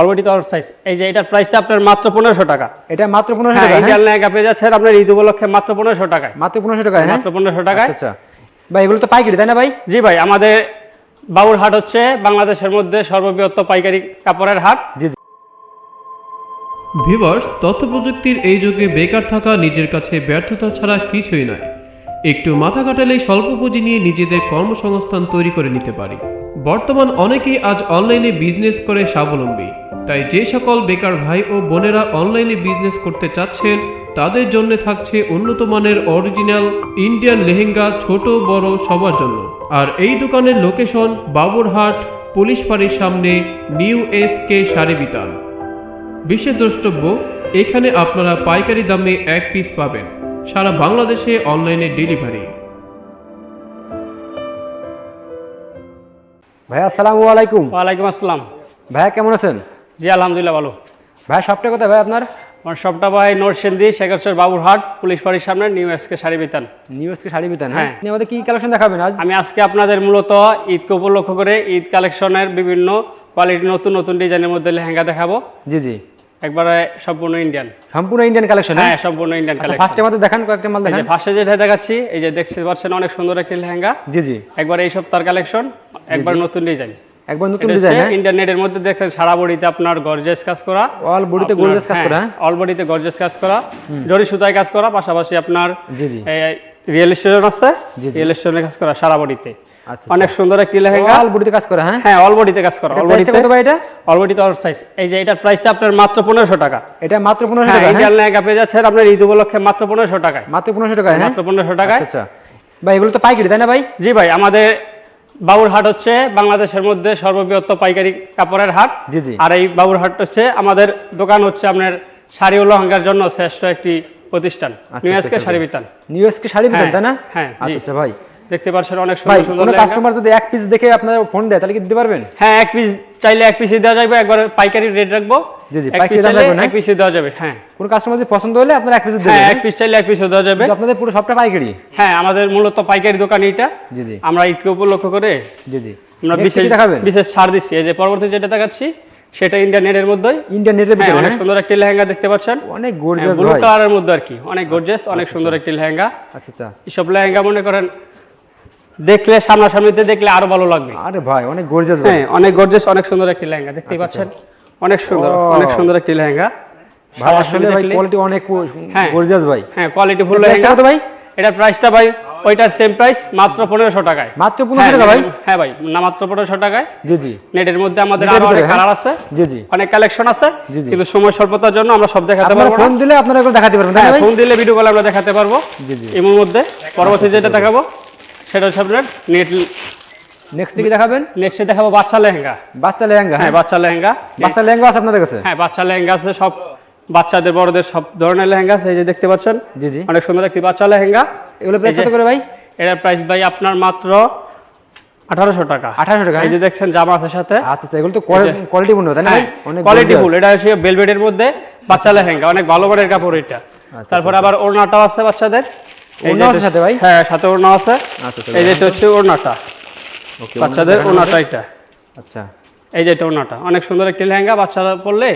Already তো size এই যে এটার প্রাইসটা আপনার মাত্র 1500 টাকা। এটা মাত্র 1500 টাকা। ইন্ডিয়ান লেহেঙ্গা পেয়ে যাচ্ছেন আপনার ঈদ উপলক্ষে মাত্র 1500 টাকায়। মাত্র 1500 টাকা, মাত্র 1500 টাকায়। আচ্ছা ভাই, এগুলো তো পাইকারি তাই না ভাই? জি ভাই, আমাদের বাবুরহাট হচ্ছে বাংলাদেশের মধ্যে সর্ববৃহৎ পাইকারি কাপড়ের হাট। জি জি। ভিউয়ার্স, তথ্য প্রযুক্তির এই যুগে বেকার থাকা নিজের কাছে ব্যর্থতা ছাড়া কিছুই নয়। একটু মাথা খাটালেই স্বল্প পুঁজি নিয়ে নিজেদের কর্মসংস্থান তৈরি করে নিতে পারি। বর্তমান অনেকেই আজ অনলাইনে বিজনেস করে স্বাবলম্বী। তাই যে সকল বেকার ভাই ও বোনেরা অনলাইনে বিজনেস করতে চাচ্ছেন তাদের জন্য থাকছে উন্নত মানের অরিজিনাল ইন্ডিয়ান লেহেঙ্গা, ছোট বড় সবার জন্য। আর এই দোকানের লোকেশন বাবুরহাট পুলিশ ফাঁড়ির সামনে, নিউ এসকে শাড়ি বিতান। বিশেষ দ্রষ্টব্য, এখানে আপনারা পাইকারি দামে এক পিস পাবেন, সারা বাংলাদেশে অনলাইনে ডেলিভারি। ভাই আসসালামু আলাইকুম। ওয়ালাইকুম আসসালাম। ভাই কেমন আছেন? জি আলহামদুলিল্লাহ ভালো। ভাই শপটা কোথায় ভাই আপনার? আমার সবটা ভাই নরসিংদী শেখরচর বাবুরহাট পুলিশ ফাঁড়ির সামনে, নিউ এসকে শাড়ি বিতান। নিউ এসকে শাড়ি বিতান। হ্যাঁ। আপনি আমাদের কি কালেকশন দেখাবেন আজ? আমি আজকে আপনাদের মূলত ঈদকে উপলক্ষ করে ঈদ কালেকশনের বিভিন্ন কোয়ালিটি নতুন নতুন ডিজাইনের মধ্যে লেহেঙ্গা দেখাবো। জি জি। একবারে সম্পূর্ণ ইন্ডিয়ান। সম্পূর্ণ ইন্ডিয়ান কালেকশন? হ্যাঁ, সম্পূর্ণ ইন্ডিয়ান কালেকশন। ফার্স্টে আমাদের দেখান, কয়েকটা মাল দেখান। ফার্স্টে যেটা দেখাচ্ছি এই যে দেখতে পাচ্ছেন অনেক সুন্দর একটি লেহেঙ্গা। জি জি। একবার এই সপ্তাহের কালেকশন, একবার নতুন ডিজাইন। একবার নতুন ডিজাইন। হ্যাঁ, ইন্টারনেটের মধ্যে দেখছেন সারা বডিতে আপনার গর্জিয়াস কাজ করা, অল বডিতে গর্জিয়াস কাজ করা। অল বডিতে গর্জিয়াস কাজ করা, জরি সুতায় কাজ করা, পাশাপাশি আপনার জি জি রিয়েল স্টোন আছে, রিয়েল স্টোনে কাজ করা সারা বডিতে। আচ্ছা, অনেক সুন্দর একটি লেহেঙ্গা, অল বডিতে কাজ করা। হ্যাঁ হ্যাঁ, অল বডিতে কাজ করা। অল বডিতে কত ভাই এটা? অল বডিতে অল সাইজ। এই যে এটার প্রাইসটা আপনার মাত্র 1500 টাকা। এটা মাত্র 1500 টাকা। ইন্ডিয়ান লেহেঙ্গা পেয়ে যাচ্ছেন আপনার ঈদ উপলক্ষে মাত্র 1500 টাকায়। মাত্র 1500 টাকা। মাত্র 1500 টাকায়। আচ্ছা ভাই, এগুলো তো পাইকারি তাই না ভাই? জি ভাই, আমাদের বাবুরহাট হচ্ছে বাংলাদেশের মধ্যে সর্ববৃহৎ পাইকারি কাপড়ের হাট। জি জি। আর এই বাবুরহাট হচ্ছে আমাদের দোকান হচ্ছে আপনার শাড়ি ও লেহেঙ্গার জন্য শ্রেষ্ঠ একটি প্রতিষ্ঠান, নিউ এসকে শাড়ি বিতান। নিউ এসকে শাড়ি বিতান তাই না? হ্যাঁ। আচ্ছা ভাই, দেখতে পাচ্ছেন অনেক ভাই সুন্দর সুন্দর কোন লেহেঙ্গা। কাস্টমার যদি এক পিস দেখে আপনার ফোন দেয় তাহলে কি দিতে পারবেন? হ্যাঁ, এক পিস চাইলে এক পিসই দেওয়া যাবে, একবার পাইকারি রেট রাখবো। জি জি, এক পাইকারি পিস দাম চাইলে রাখবেন না? এক পিসই দেওয়া যাবে। হ্যাঁ, কোন কাস্টমার যদি পছন্দ হলে আপনার এক পিস দেবেন? হ্যাঁ, এক পিস চাইলে এক পিসও দেওয়া যাবে। আপনাদের পুরো সবটা পাইকারি? হ্যাঁ, আমাদের মূলত পাইকারি দোকান এটা। জি জি। আমরা ঈদকে উপলক্ষ করে জি জি আমরা বিশেষ ছাড় দিচ্ছি। এই যে পরবর্তী যেটা দেখাচ্ছি সেটা ইন্ডিয়ান নেটের মধ্যে। ইন্ডিয়ান নেটের ভিতরে অনেক সুন্দর একটি লেহেঙ্গা দেখতে পাচ্ছেন, অনেক গর্জিয়াস ব্লু ভাই, কালারের মধ্যে আর কি, অনেক গর্জিয়াস, অনেক সুন্দর একটি লেহেঙ্গা। আচ্ছা আচ্ছা। এসব লেহেঙ্গা মনে করেন দেখলে সামনাসামনিতে দেখলে আরো ভালো লাগবে। আরে ভাই অনেক গর্জিয়াস ভাই। হ্যাঁ, অনেক গর্জিয়াস, অনেক সুন্দর একটি লেহেঙ্গা দেখতেই পাচ্ছেন, অনেক সুন্দর, অনেক সুন্দর একটি লেহেঙ্গা। ভাই আসলে ভাই কোয়ালিটি অনেক গর্জিয়াস ভাই। হ্যাঁ, কোয়ালিটি ফুল লেহেঙ্গা। কত ভাই এটার প্রাইসটা ভাই ওইটার সেম প্রাইস, মাত্র 1500 টাকায়। মাত্র 1500 টাকা ভাই? হ্যাঁ ভাই, না মাত্র 1500 টাকায়। জি জি। নেটের মধ্যে আমাদের আরো অনেক কালার আছে, জি জি, অনেক কালেকশন আছে, জি জি। কিন্তু সময় স্বল্পতার জন্য আমরা সব দেখাতে পারবো না। ফোন দিলে আপনারা এগুলো দেখাতে পারবেন তাই না ভাই? ফোন দিলে ভিডিও কলে আমরা দেখাতে পারবো। জি জি। এর মধ্যে পরবর্তী যেটা দেখাবো সেটা হচ্ছে আপনার নেট। নেক্সট কি দেখাবেন? নেক্সটে দেখাবো বাচ্চা লেহেঙ্গা। বাচ্চা লেহেঙ্গা? হ্যাঁ, বাচ্চা লেহেঙ্গা। বাচ্চা লেহেঙ্গা আছে আপনাদের কাছে? হ্যাঁ, বাচ্চা লেহেঙ্গা আছে, সব বাচ্চাদের বড়দের সব ধরনের লেহেঙ্গা আছে। এই যে দেখতে পাচ্ছেন, জি জি, অনেক সুন্দর একটি বাচ্চা লেহেঙ্গা। এগুলো প্রাইস কত করে ভাই? এটার প্রাইস ভাই আপনার মাত্র 1800 টাকা। 1800 টাকা? এই যে দেখছেন জামা আছে সাথে। আচ্ছা আচ্ছা, এগুলো তো কোয়ালিটি পূর্ণ তাই না ভাই? অনেক কোয়ালিটি ফুল। এটা হচ্ছে ভেলভেটের মধ্যে বাচ্চা লেহেঙ্গা, অনেক ভালো মানের কাপড় এটা। তারপর আবার ওড়নাটাও আছে বাচ্চাদের। ওড়না আছে সাথে ভাই? হ্যাঁ, সাথে ওড়না আছে। আচ্ছা আচ্ছা, এই যে এটা হচ্ছে ওড়নাটা, ওকে, বাচ্চাদের ওড়নাটা এটা। আচ্ছা, এই যে এটা ওড়নাটা, অনেক সুন্দর একটি লেহেঙ্গা, বাচ্চারা পরলে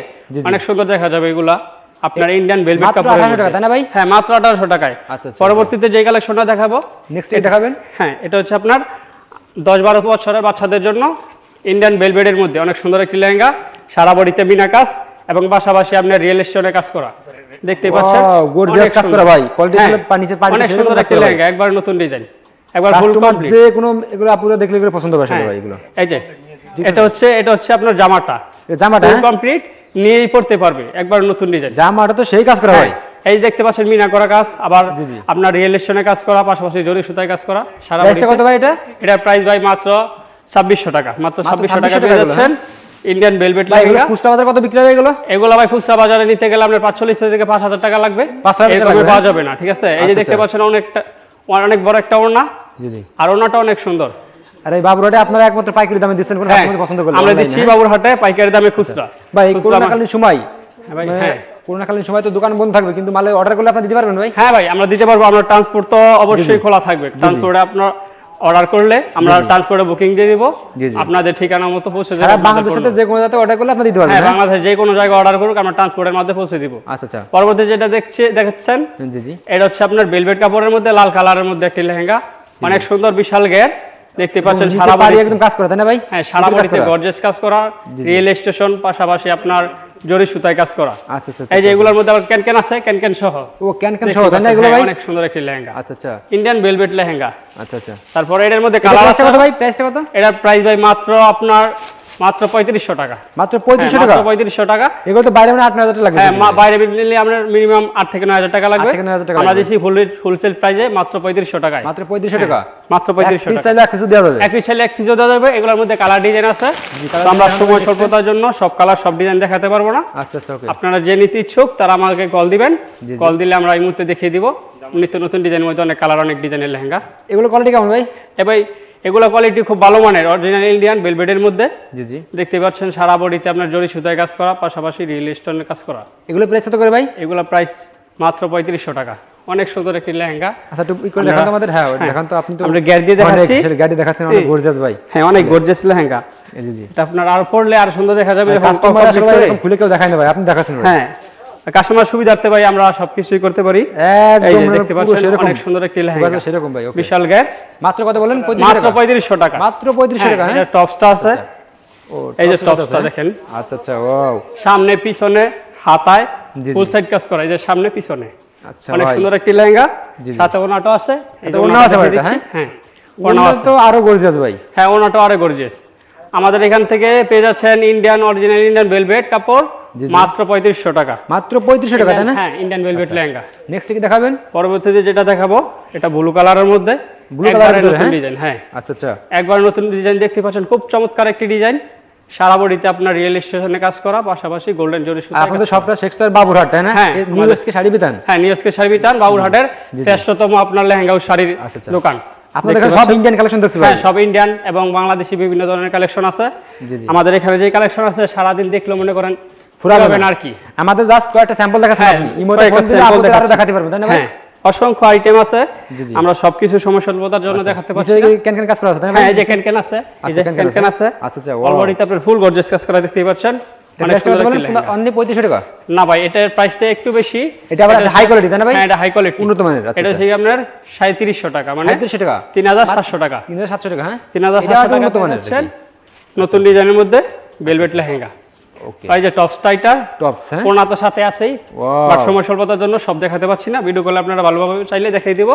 অনেক সুন্দর দেখা যাবে। এগুলা আপনার ইন্ডিয়ান ভেলভেট কাপড়। 1800 টাকা তাই না ভাই? হ্যাঁ, মাত্র 1800 টাকায়। আচ্ছা আচ্ছা। পরবর্তীতে যে কালেকশনটা দেখাবো, নেক্সট এটা দেখাবেন? হ্যাঁ, এটা হচ্ছে আপনার 10-12 বছরের বাচ্চাদের জন্য ইন্ডিয়ান ভেলভেটের মধ্যে অনেক সুন্দর একটি লেহেঙ্গা, সারা বডিতে বিনা কাজ এবং পাশাপাশি আপনার রিয়েল স্টোনে কাজ করা। দেখতেই পাচ্ছেন, গর্জিয়াস কাজ করা ভাই, কোয়ালিটি ফুল পানিতে পানি। অনেক সুন্দর একটি লেহেঙ্গা, একবার নতুন ডিজাইন, একবার ফুল কমপ্লিট। যে কোনো এগুলো আপনারা দেখলে এগুলো পছন্দ হবে আসলে ভাই এগুলো। এই যে এটা হচ্ছে আপনার জামাটা, জামাটা ফুল কমপ্লিট নিয়েই পড়তে পারবে, একবার নতুন ডিজাইন। জামাটা তো সেই কাজ করা ভাই। এই দেখতে পাচ্ছেন মিনা করা কাজ, আবার জি জি, আপনার রিয়েল স্টোনে কাজ করা, পাশাপাশি জরি সুতায় কাজ করা সারা। প্রাইসটা কত ভাই এটা? এটার প্রাইস ভাই মাত্র 2600 টাকা। মাত্র 2600 টাকা পেয়ে যাচ্ছেন ইন্ডিয়ান ভেলভেট লেহেঙ্গা। খুচরা বাজারে কত বিক্রি হয় এগুলো? এগুলো ভাই খুচরা বাজারে নিতে গেলে আপনার 45 থেকে 5000 টাকা লাগবে, 5000 টাকা এরকম পাওয়া যাবে না। ঠিক আছে, এই যে দেখতে পাচ্ছেন অনেক বড় একটা ওড়না। জি জি, আর ওড়নাটা অনেক সুন্দর। আর এই বাবুরহাটে আপনারা একমাত্র পাইকারি দামে দিচ্ছেন, কোন কাস্টমার পছন্দ করলে আমরা দিচ্ছি বাবুরহাটে পাইকারি দামে খুচরা। ভাই করোনাকালীন সময়, ভাই হ্যাঁ, করোনাকালীন সময় তো দোকান বন্ধ থাকবে, কিন্তু মালে অর্ডার করলে আপনি দিতে পারবেন ভাই? হ্যাঁ ভাই, আমরা দিতে পারবো। আমরা ট্রান্সপোর্ট তো অবশ্যই খোলা থাকবে। ট্রান্সপোর্টে আপনার অর্ডার করলে আমরা ট্রান্সপোর্টে বুকিং দিয়ে দিব, জি, জি। আপনাদের ঠিকানা মতো পৌঁছে দেব। সারা বাংলাদেশে যে কোনো জায়গায় অর্ডার করলে আপনি দিতে পারবেন। হ্যাঁ, বাংলাদেশে যে কোনো জায়গায় অর্ডার করুক আমরা ট্রান্সপোর্টের মধ্যে পৌঁছে দিব। আচ্ছা আচ্ছা, পরবর্তী যেটা দেখাচ্ছেন, জি জি, এটা হচ্ছে আপনার ভেলভেট কাপড়ের মধ্যে লাল কালারের মধ্যে একটি লেহেঙ্গা, অনেক সুন্দর বিশাল ঘের, দেখতে পাচ্ছেন সারা বাড়ি বাড়ি একদম কাজ করা, তাই না ভাই? হ্যাঁ, সারা বাড়িতে গর্জিয়াস কাজ করা, রিয়েল স্টেশন, পাশাপাশি আপনার জরি সুতায় কাজ করা। আচ্ছা আচ্ছা, এই যে এগুলোর মধ্যে আবার ক্যানক্যান আছে, ক্যানক্যান সহ। ও ক্যান সহ, তাই না এগুলো ভাই? অনেক সুন্দর একটি লেহেঙ্গা, আচ্ছা আচ্ছা ইন্ডিয়ান ভেলভেট লেহেঙ্গা। আচ্ছা আচ্ছা, তারপরে এর মধ্যে কালার আছে কত ভাই? প্রাইসটা কত? এটার প্রাইস ভাই মাত্র আপনার মাত্র 3500 টাকা। মাত্র 3500 টাকা? মাত্র 3500 টাকা। এগুলো তো বাইরে মানে 8-9,000 টাকা লাগবে। হ্যাঁ, বাইরে নিলে আপনার মিনিমাম 8 থেকে 9000 টাকা লাগবে। 8 থেকে 9000 টাকা আমরা লাগবে। দিছি হোলসেল প্রাইসে মাত্র 3500 টাকায়। মাত্র 3500 টাকা? মাত্র 3500 পিস টাকা। চাইলে এক পিস দেওয়া যাবে? এক পিস চাইলে এক পিসও দেওয়া যাবে। এগুলোর মধ্যে কালার ডিজাইন আছে, তো আমরা সময় স্বল্পতার জন্য সব কালার সব ডিজাইন দেখাতে পারবো না। আচ্ছা আচ্ছা, ওকে। আপনারা যে নিতে ইচ্ছুক তারা আমাকে কল দিবেন, কল দিলে আমরা এই মুহূর্তে দেখিয়ে দিব। নিত্য নতুন ডিজাইনের মধ্যে অনেক কালার, অনেক ডিজাইনের লেহেঙ্গা। এগুলো কোয়ালিটি কেমন ভাই? ভাই এগুলো কোয়ালিটি খুব ভালো মানের, অরিজিনাল ইন্ডিয়ান ভেলভেটের মধ্যে। জি জি, দেখতে পাচ্ছেন সারা বডিতে আপনার জরি সুতায় কাজ করা, পাশাপাশি রিয়েল স্টোনের কাজ করা। এগুলো প্রাইস কত করে ভাই? এগুলো প্রাইস মাত্র 3500 টাকা। অনেক সুন্দর একটি লেহেঙ্গা। আচ্ছা, একটু ই করে দেখান তো আমাদের। হ্যাঁ, দেখান তো। আপনি তো আমরা গ্যার দিয়ে দেখাচ্ছি, গাড়ি দেখাচ্ছেন, অনেক গর্জিয়াস ভাই। হ্যাঁ, অনেক গর্জিয়াস লেহেঙ্গা। জি জি, এটা আপনার আর পরলে আর সুন্দর দেখা যাবে। কাস্টমার আসলে ভাই এরকম খুলে কেউ দেখায় না ভাই, আপনি দেখাচ্ছেন ভাই। হ্যাঁ, কাস্টমার সুবিধার্থে ভাই আমরা সবকিছুই করতে পারি। এই যে দেখতে পাচ্ছেন অনেক সুন্দর একটি লেহেঙ্গা, সেরকম ভাই। ওকে, বিশাল গ্যার। মাত্র কত বলেন? মাত্র 3500 টাকা। মাত্র 3500 টাকা? হ্যাঁ, এটা টপসটা আছে। ও, এই যে টপসটা দেখেন। আচ্ছা আচ্ছা, ওয়াও। সামনে পিছনে হাতায় জি, ফুল সাইড কাজ করা, এই যে সামনে পিছনে। আচ্ছা অনেক ভাই, সুন্দর একটি লেহেঙ্গা, জি, জি। সাথে ওনাটা আছে। এই যে ওড়না ওনাটা আছে ভাই, দেখিয়ে দিচ্ছি। হ্যাঁ, ওড়না ওড়না আছে। তো আরো গর্জিয়াস ভাই। হ্যাঁ, ওনাটা আরো গর্জিয়াস। আমাদের এখান থেকে পেয়ে যাচ্ছেন ইন্ডিয়ান অরিজিনাল ইন্ডিয়ান ভেলভেট কাপড় মাত্র 3500 টাকা। মাত্র 3500 টাকা, তাই না? হ্যাঁ, ইন্ডিয়ান ভেলভেট লেহেঙ্গা। নেক্সট কি দেখাবেন? পরবর্তীতে যেটা দেখাবো এটা ব্লু কালারের মধ্যে, ব্লু কালারের নতুন ডিজাইন। হ্যাঁ, আচ্ছা আচ্ছা, একবার নতুন ডিজাইন দেখতে পাচ্ছেন, খুব চমৎকার একটি ডিজাইন। সারা বডিতে আপনার রিয়েল স্টেশনে কাজ করা, পাশাপাশি গোল্ডেন জরি সুতা। আপনাদের সবটা শেক্সপিয়ার বাবুরহাট, তাই না? হ্যাঁ, নিউ এসকে শাড়ি বিতান। হ্যাঁ, নিউজকে শাড়ি বিতান বাবুরহাটের শ্রেষ্ঠতম আপনার লেহেঙ্গা ও শাড়ির দোকান। আপনাদের এখানে সব ইন্ডিয়ান কালেকশন দেখছি ভাই? হ্যাঁ, সব ইন্ডিয়ান এবং বাংলাদেশি বিভিন্ন ধরনের কালেকশন আছে। জি জি, আমাদের এখানে যে কালেকশন আছে সারাদিন দেখলে মনে করেন ফুরাবেন আর কি। আমাদের জাস্ট কয়েকটা স্যাম্পল দেখাচ্ছেন হ্যাঁ, আপনি, ইমোতে কয়েকটা ফোন দিলে sample আপনাদের আরো দেখাচ্ছি। দেখাতে পারবেন, তাই না ভাই? হ্যাঁ, অসংখ্য আইটেম আছে, জি, জি। আমরা সবকিছু সময় স্বল্পতার জন্য দেখাতে পারছি নিচে না। ক্যান ক্যান কাজ করা আছে, তাই না হ্যাঁ, ভাই? এই যে ক্যানক্যান আছে, এই যে ক্যান ক্যানক্যান আছে। আচ্ছা আচ্ছা, অলরেডি আপনার ফুল গর্জিয়াস কাজ করা দেখতেই পাচ্ছেন। অনেক সুন্দর একটি লেহেঙ্গা। অনলি 3500 টাকা? না ভাই, এটার প্রাইসটা একটু বেশি। এটা আবার হাই কোয়ালিটি, তাই না ভাই? হ্যাঁ, এটা হাই কোয়ালিটি, উন্নত মানের। আচ্ছা, এটা হচ্ছে আপনার 3700 টাকা, মানে 3500 টাকা? 3700 টাকা। 3700 টাকা? হ্যাঁ, 3700 টাকা উন্নত মানের পাচ্ছেন নতুন ডিজাইনের মধ্যে ভেলভেট লেহেঙ্গা। ওকে, এই যে টপসটা, এটা টপস। হ্যাঁ, কোনা তো সাথে আছেই, ওয়াও। বাট সময় স্বল্পতার জন্য সব দেখাতে পাচ্ছি না। ভিডিও কলে আপনারা ভালোভাবে চাইলে দেখিয়ে দিব।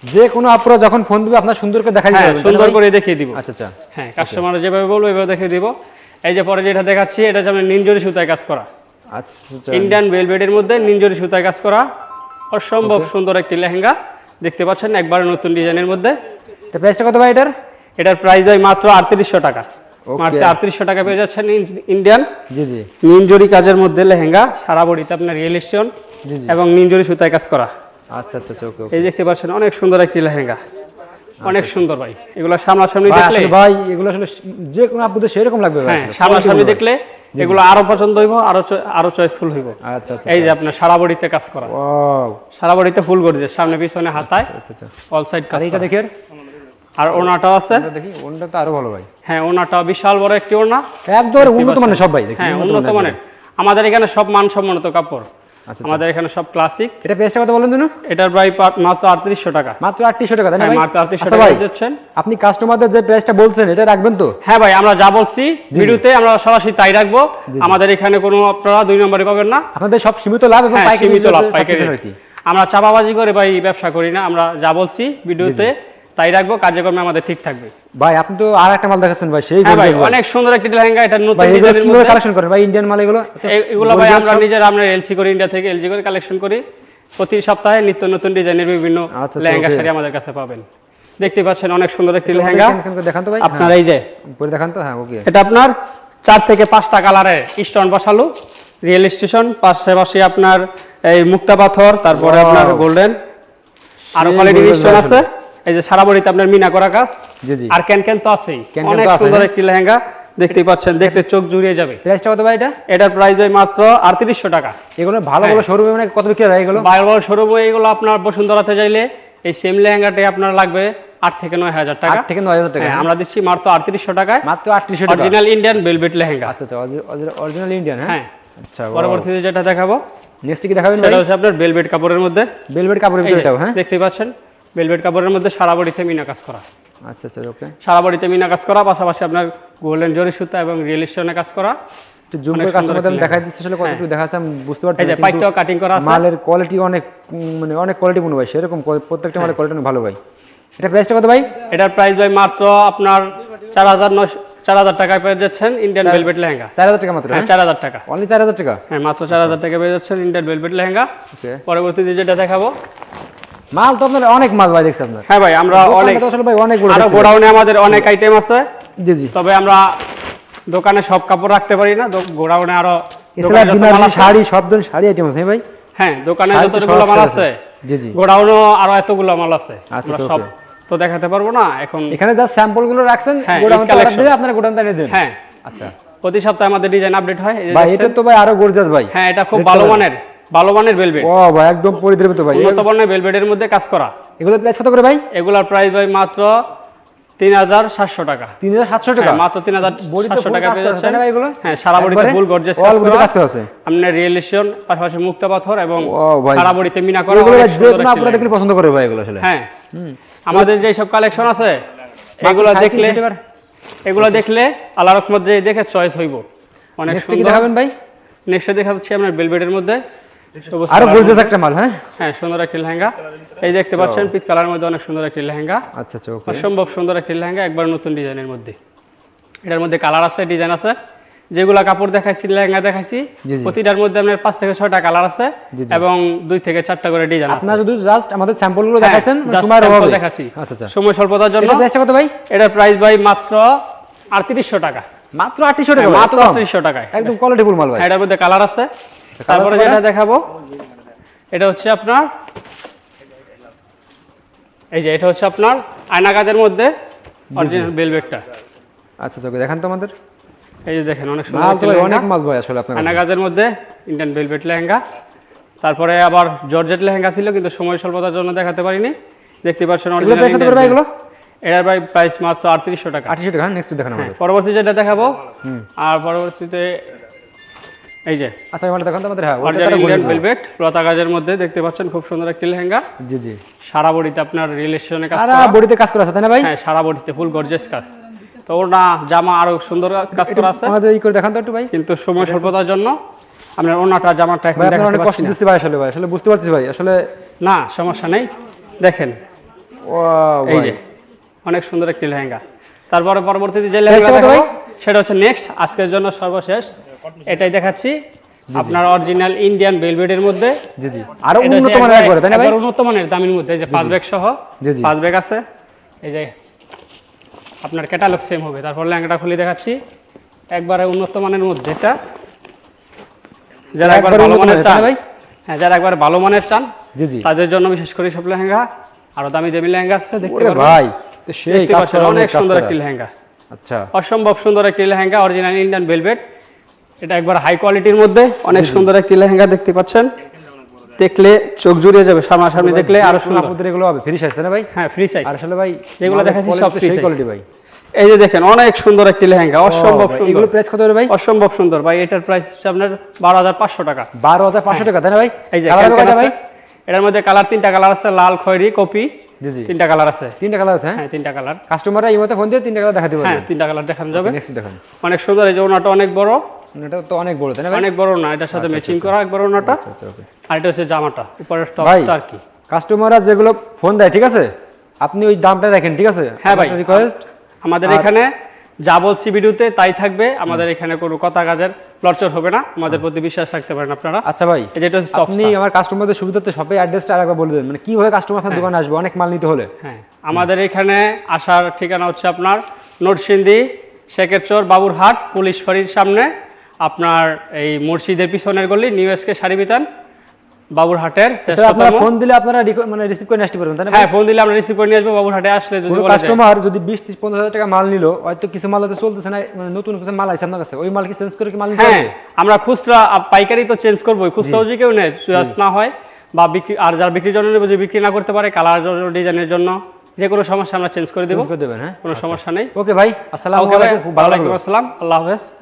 যে কোনো আপুরা যখন ফোন দিবে আপনার সুন্দর করে দেখাই হ্যাঁ, দিবেন, সুন্দর করে দেখিয়ে দিব। আচ্ছা আচ্ছা, হ্যাঁ, কাস্টমার যেভাবে বলবো এভাবে দেখিয়ে দিব। এই যে পরে যেটা দেখাচ্ছি এটা হচ্ছে আপনার নিনজরি সুতায় কাজ করা, আচ্ছা আচ্ছা, ইন্ডিয়ান ভেলভেটের মধ্যে নিনজরি সুতায় কাজ করা, অসম্ভব সুন্দর একটি লেহেঙ্গা দেখতে পাচ্ছেন, একবার নতুন ডিজাইনের মধ্যে। এটা প্রাইসটা কত ভাই এটার? এটার প্রাইস হয় মাত্র 3800 টাকা। Okay. মাত্র 3800 টাকা পেয়ে যাচ্ছেন ইন্ডিয়ান জি জি, নিনজরি কাজের মধ্যে লেহেঙ্গা, সারা বডিতে আপনার রিয়েল স্টোন জি জি, এবং নিনজরি সুতায় কাজ করা। আচ্ছা আচ্ছা, ওকে ওকে। এই দেখতে পাচ্ছেন অনেক সুন্দর একটি লেহেঙ্গা, অনেক সুন্দর ভাই। এগুলো সামনাসামনি ভাই, দেখলে, আসলে ভাই এগুলো আসলে যে কোনো আপুদের সেরকম লাগবে ভাই। হ্যাঁ, আসলে। সামনাসামনি দেখলে এগুলো আরো পছন্দ হইব, আরো চয়েসফুল হইব। আচ্ছা আচ্ছা, এই যে আপনার সারা বডিতে কাজ করা, ওয়াও, সারা বডিতে ফুল গর্জিয়াস, সামনে পিছনে হাতায় আচ্ছা আচ্ছা। অল সাইড কাজ আর এটা করা। দেখি, আর ওনাটাও আছে। এটা দেখি, ওনটা তো আরো ভালো ভাই। হ্যাঁ, ওনাটাও বিশাল বড় একটি ওনা। একদম উন্নত মানের সব ভাই, দেখি হ্যাঁ, উন্নত মানের। আমাদের এখানে সব মানসম্মত কাপড়, আচ্ছা, আমাদের এখানে সব ক্লাসিক। এটা প্রাইসটা কত বলেন জানো? এটার প্রায় মাত্র 3800 টাকা। মাত্র 3800 টাকা, তাই না হ্যাঁ, ভাই? মাত্র 3800 আচ্ছা টাকা ভাই, দিচ্ছেন। আপনি কাস্টমারদের যে প্রাইসটা বলছেন এটা রাখবেন তো? হ্যাঁ ভাই, আমরা যা বলছি ভিডিওতে আমরা সরাসরি তাই রাখবো। আমাদের এখানে কোনো আপনারা দুই নম্বরে পাবেন না। আপনাদের সব সীমিত লাভ এবং হ্যাঁ, পাইকারি সীমিত লাভ, সব পাইকারি। কিছু আর কি। আমরা চাপাবাজি করে ভাই ব্যবসা করি না, আমরা যা বলছি ভিডিওতে তাই রাখবো, কার্যক্রমে আমাদের ঠিক থাকবে। ভাই আপনি তো আর একটা মাল দেখাচ্ছেন ভাই, সেই হ্যাঁ ভাই, gorgeous ভাই। অনেক সুন্দর একটি লেহেঙ্গা, এটা নতুন ভাই এগুলো ডিজাইনের কিভাবে মধ্যে। কালেকশন করেন ভাই ইন্ডিয়ান মাল এগুলো? এগুলো ভাই আমরা নিজেরা আমরা এলসি করে, ইন্ডিয়া থেকে এলসি করে কালেকশন করি। প্রতি সপ্তাহে নিত্য নতুন ডিজাইনের বিভিন্ন আচ্ছা, লেহেঙ্গা okay. শাড়ি আমাদের কাছে পাবেন। দেখতে পাচ্ছেন অনেক সুন্দর একটি লেহেঙ্গা। দেখান তো ভাই, আপনার এই যে পরে দেখান তো। হ্যাঁ, ওকে। এটা আপনার 4 থেকে 5টা কালারের স্টোন বসালো, রিয়েল স্টেশন, পাশাপাশি আপনার এই মুক্তা পাথর, তারপরে Wow. আপনার গোল্ডেন, আরো কোয়ালিটির gorgeous স্টোন ভাই আছে। এই যে সারা বডিতে আপনার মিনা করা কাজ, জি জি। আর ক্যান তো আছেই। ক্যান অনেক তো আছে, সুন্দর হ্যাঁ। একটি লেহেঙ্গা দেখতেই পাচ্ছেন, দেখতে চোখ জুড়িয়ে যাবে। প্রাইসটা কত ভাই এটা? এটার প্রাইস হয় মাত্র 3800 টাকা। এগুলো ভালো ভালো শোরুমে মানে কত বিক্রি হয় এগুলো? বাইরে শোরুমে এগুলো আপনার বসুন্ধরাতে যাইলে এই সেম লেহেঙ্গাটাই আপনার লাগবে 8 থেকে 9,000 টাকা। 8 থেকে 9,000 টাকা। হ্যাঁ, আমরা দিচ্ছি মাত্র 3800 টাকায়, মাত্র 3800 টাকা। Original Indian velvet lehenga. আচ্ছা আচ্ছা, অরিজিনাল ইন্ডিয়ান। হ্যাঁ, আচ্ছা, পরবর্তীতে যেটা দেখাবো নেক্সট কি দেখাবেন ভাই? সেটা হচ্ছে আপনার ভেলভেট কাপড়ের মধ্যে। ভেলভেট কাপড়ের ভিতরে এটাও, হ্যাঁ দেখতে পাচ্ছেন ভেলভেট কাপড়ের মধ্যে সারা বডিতে মিনা কাজ করা। আচ্ছা আচ্ছা, ওকে। সারা বডিতে মিনা কাজ করা, পাশাপাশি আপনার গোল্ডেন জরি সুতা এবং রিয়েল স্টোনে কাজ করা। একটু জুম করে কাস্টমারদের আমি দেখাই দিচ্ছি, আসলে কতটুকু দেখাচ্ছে আমি বুঝতে পারছি। এই যে পাইটাও কাটিং করা আছে। মালের কোয়ালিটি অনেক, মানে অনেক কোয়ালিটিপূর্ণ ভাই, সেরকম প্রত্যেকটা মালের কোয়ালিটি অনেক ভালো ভাই। এটা প্রাইসটা কত ভাই? এটার প্রাইস ভাই মাত্র আপনার 4,000 টাকায় পেয়ে যাচ্ছেন ইন্ডিয়ান ভেলভেট লেহেঙ্গা। 4,000 টাকা মাত্র? হ্যাঁ, 4,000 টাকা। অনলি 4,000 টাকা? হ্যাঁ, মাত্র 4,000 টাকা পেয়ে যাচ্ছেন ইন্ডিয়ান ভেলভেট লেহেঙ্গা। ওকে। পরবর্তীতে যেটা দেখাবো, মাল তো আপনার অনেক মাল ভাই দেখছি আপনার। হ্যাঁ ভাই, আমরা অনেক আসলে ভাই অনেক বড় আরো গোডাউনে আমাদের অনেক আইটেম আছে। জি জি। তবে আমরা দোকানে সব কাপড় রাখতে পারি না, গোডাউনে আরো এছাড়া বিনারসি শাড়ি, সব ধরনের শাড়ি আইটেম আছে ভাই? হ্যাঁ, দোকানে শাড়ি তো যতগুলো সব মাল আছে। আছে, জি জি। গোডাউনও আরো এতগুলো মাল আছে। আচ্ছা, আমরা আচ্ছা, সব ওকে। তো দেখাতে পারবো না এখন। এখানে যা স্যাম্পল গুলো রাখছেন হ্যাঁ, গোডাউন ঈদ থেকে collection। দিলে আপনারা গোডাউন থেকে দেন? হ্যাঁ, আচ্ছা। প্রতি সপ্তাহে আমাদের ডিজাইন আপডেট হয়। এই যে ভাই দেখছেন। এটা তো ভাই আরো গর্জাস ভাই। হ্যাঁ, এটা খুব ভালো মানের ভেলভেট। ও ভাই একদম পরিদ্রবিত ভাই। উন্নত মানের ভেলভেটের মধ্যে কাজ করা। এগুলো প্রাইস কত করে ভাই? এগুলার প্রাইস ভাই মাত্র 3,700 টাকা। 3,700 টাকা? হ্যাঁ, মাত্র 3,700 টাকা পেয়ে যাচ্ছেন। ভাই এগুলো? হ্যাঁ, সারা বডিতে ফুল গর্জিয়াস কাজ অল বডি কাজ করা আছে। আপনার রিয়েল স্টোন, পাশাপাশি মুক্তা পাথর এবং ও ভাই সারা বডিতে মিনা করা। এগুলো ভাই অনেক যে সুন্দর কোনো একটি আপনারা দেখলে পছন্দ করবে ভাই এগুলো আসলে। হ্যাঁ, আমাদের যে সব কালেকশন আছে এগুলো দেখলে আল্লাহর রহমত যে দেখে চয়েস হইব। অনেক নেক্সট কি সুন্দর। দেখাবেন ভাই? নেক্সট দেখাচ্ছি আপনার ভেলভেটের মধ্যে সবুজ আরো কালার গর্জিয়াস মধ্যে। একটা মাল। হ্যাঁ হ্যাঁ, সুন্দর একটি লেহেঙ্গা। এই দেখতে পাচ্ছেন পিচ কালারের মধ্যে অনেক সুন্দর একটি লেহেঙ্গা। আচ্ছা আচ্ছা, ওকে। অসম্ভব সুন্দর একটি লেহেঙ্গা, একবার নতুন ডিজাইনের মধ্যে। এটার মধ্যে কালার আছে, ডিজাইন আছে। যেগুলা কাপড় দেখাইছি, লেহেঙ্গা দেখাইছি, জি, জি। প্রতিটার মধ্যে আপনার 5 থেকে 6টা কালার আছে জি, জি। এবং 2 থেকে 4টা করে ডিজাইন আছে। আপনারা শুধু জাস্ট আমাদের স্যাম্পল গুলো দেখাইছেন, just সময়ের sample অভাবে দেখাচ্ছি। আচ্ছা আচ্ছা। সময় স্বল্পতার জন্য। এটা প্রাইসটা কত ভাই? এটার প্রাইস ভাই মাত্র 3800 টাকা। মাত্র 3800 টাকা? মাত্র 3800 টাকায়। একদম কোয়ালিটিফুল মাল ভাই। হ্যাঁ, এটার মধ্যে কালার আছে। তারপরে যেটা দেখাবো এটা হচ্ছে আপনার এই যে এটা হচ্ছে আপনার আয়না কাজের মধ্যে অরিজিনাল ভেলভেটটা। আচ্ছা আচ্ছা, ওকে, দেখান তো আমাদের। এই যে দেখেন অনেক সুন্দর মাল তো একটি ভাই লেহেঙ্গা। অনেক মাল ভাই আসলে আপনার আয়না কাছে। কাজের মধ্যে ইন্ডিয়ান ভেলভেট লেহেঙ্গা। তারপরে আবার জর্জেট লেহেঙ্গা ছিল, কিন্তু সময় স্বল্পতার জন্য দেখাতে পারিনি। দেখতে পাচ্ছেন এগুলো প্রাইস কত করে ভাই এগুলো? এটার ভাই প্রাইস মাত্র 3800 টাকা। 3800 টাকা। নেক্সট দেখান আমাদের। পরবর্তী যেটা দেখাবো, আর পরবর্তীতে এই যে আচ্ছা, এই মালটা দেখান তো আমাদের। হ্যাঁ, ওটা অরিজিনাল তো ইন্ডিয়ান ভেলভেট লতা কাজের মধ্যে দেখতে পাচ্ছেন খুব সুন্দর একটি লেহেঙ্গা। জি জি। সারা বডিতে আপনার রিলেশনে কাজ সারা করা। বডিতে কাজ করা আছে তাই না ভাই? হ্যাঁ, সারা বডিতে ফুল গর্জিয়াস কাজ। তো ওনা জামা আরো সুন্দর কাজ করা আছে, আমাদের এই করে দেখান তো একটু ভাই। কিন্তু সময় স্বল্পতার জন্য আপনার ওনাটা জামাটা এখন ভাই আপনারা দেখাতে অনেক কষ্ট পারছি না। দিচ্ছি ভাই আসলে, ভাই আসলে বুঝতে পারছি ভাই আসলে। না, সমস্যা নেই, দেখেন ওয়াও এই ভাই। যে অনেক সুন্দর একটি লেহেঙ্গা। তারপরে পরবর্তীতে যে Next লেহেঙ্গা কত ভাই? দেখাবো সেটা হচ্ছে নেক্সট আজকের জন্য সর্বশেষ। এটাই দেখাচ্ছি আপনার অরিজিনাল ইন্ডিয়ান ভেলভেটের মধ্যে। জি জি। আরো এটা হচ্ছে উন্নত মানের একবারে তাই না ভাই? একবার উন্নত মানের দামের মধ্যে, এই যে 5 ব্যাগ সহ জি, জি। 5 ব্যাগ আছে। এই যে আপনার ক্যাটালগ সেম হবে। তারপর লেহেঙ্গাটা খুলে দেখাচ্ছি, একবারে উন্নত মানের মধ্যে। এটা যারা একবার একবারে ভালো উন্নত মানের মানের, চান, তাই না ভাই? হ্যাঁ, যারা একবার ভালো মানের চান জি জি। তাদের জন্য বিশেষ করে সব লেহেঙ্গা। আরো দামি দামি লেহেঙ্গা আছে, দেখতে ওরে পারবেন। ভাই তো সেই দেখতে কাজ পাচ্ছেন করা, অনেক কাজ সুন্দর করা। একটি লেহেঙ্গা, আচ্ছা। অসম্ভব সুন্দর একটি লেহেঙ্গা, অরিজিনাল ইন্ডিয়ান ভেলভেট। এটা একবার হাই কোয়ালিটির মধ্যে অনেক সুন্দর একটি লেহেঙ্গা দেখতে পাচ্ছেন। দেখলে চোখ জুড়িয়ে যাবে, সামনাসামনি দেখলে আরো সুন্দর। আপনাদের এগুলো হবে ফ্রি সাইজ তাই না ভাই? হ্যাঁ, ফ্রি সাইজ। আর আসলে ভাই যেগুলো দেখাচ্ছি সব free size। কোয়ালিটি ভাই। এই যে দেখেন অনেক সুন্দর একটি লেহেঙ্গা, অসম্ভব ভাই, সুন্দর। এগুলো প্রাইস কত হবে ভাই? অসম্ভব সুন্দর ভাই। এটার প্রাইস হচ্ছে আপনার 12,500 টাকা। 12,500 টাকা তাই না ভাই? এই যে কালার ক্যান কয়টা আছে, ভাই? এটার মধ্যে কালার 3টা কালার আছে, লাল, খয়েরি, কপি। জি জি। 3টা কালার আছে। 3টা কালার আছে। হ্যাঁ, হ্যাঁ, 3টা কালার। কাস্টমাররা এই মতো ফোন দিয়ে 3টা কালার দেখাতে হ্যাঁ, পারবে। 3টা কালার দেখানো যাবে। নেক্সট দেখান। অনেক সুন্দর। এই যে ওনাটা অনেক বড়, এটা তো অনেক বড় তাই না ভাই? অনেক বড় না, এটার সাথে ম্যাচিং করা একবার ওনাটা। আচ্ছা ওকে। আর এটা হচ্ছে জামাটা, উপরের ভাই টপটা আর কি। কাস্টমাররা যেগুলো ফোন দেয় ঠিক আছে, আপনি ওই দামটা রাখেন ঠিক আছে? হ্যাঁ ভাই, রিকোয়েস্ট। আমাদের এখানে যা বলছি ভিডিওতে তাই থাকবে। আমাদের এখানে কোনো কথা কাজের লড়চড় হবে না, আমাদের প্রতি বিশ্বাস রাখতে পারেন আপনারা। আচ্ছা ভাই, এই যে এটা হচ্ছে আপনি টপটা। আমার কাস্টমারদের সুবিধার্থে সবাই অ্যাড্রেসটা আরেকবার বলে দেন, মানে কিভাবে কাস্টমার আপনার দোকানে আসবে অনেক মাল নিতে হলে। হ্যাঁ, আমাদের এখানে আসার ঠিকানা হচ্ছে আপনার নরসিংদী, শেখের চর, বাবুরহাট, পুলিশ ফাঁড়ির সামনে। আপনার এই মসজিদের পিছনের গলি, নিউ এসকে শাড়ি বিতান, বাবুরহাটের আপনারা ফোন দিলে আপনারা মানে রিসিভ করে আসতে পারবেন তাই না? হ্যাঁ, ফোন দিলে আমরা রিসিভ করে নিয়ে আসবো। বাবুরহাটে আসলে যদি কোনো বলে যায়- কাস্টমার যদি 20-30-50 টাকা মাল নিল, হয়তো কিছু মাল হয়তো চলতেছে না, মানে নতুন কিছু মাল আছে আপনার কাছে, ওই মাল কি চেঞ্জ করে কি মাল নিতে হ্যাঁ, হবে? আমরা খুচরা পাইকারি তো চেঞ্জ করবোই, খুচরাও যদি কেউ নেয় চয়েস না হয় বা বিক্রি, আর যারা বিক্রির জন্য নেবে, যদি বিক্রি না করতে পারে কালার ডিজাইনের জন্য যে কোনো সমস্যা আমরা চেঞ্জ করে দেবো, চেঞ্জ করে দেবেন, হ্যাঁ? কোনো সমস্যা নেই। ওকে ভাই, আসসালামু ওকে ভাই, আলাইকুম, খুব ভালো লাগলো। ওয়ালাইকুম আসসালাম, আল্লাহ হাফেজ।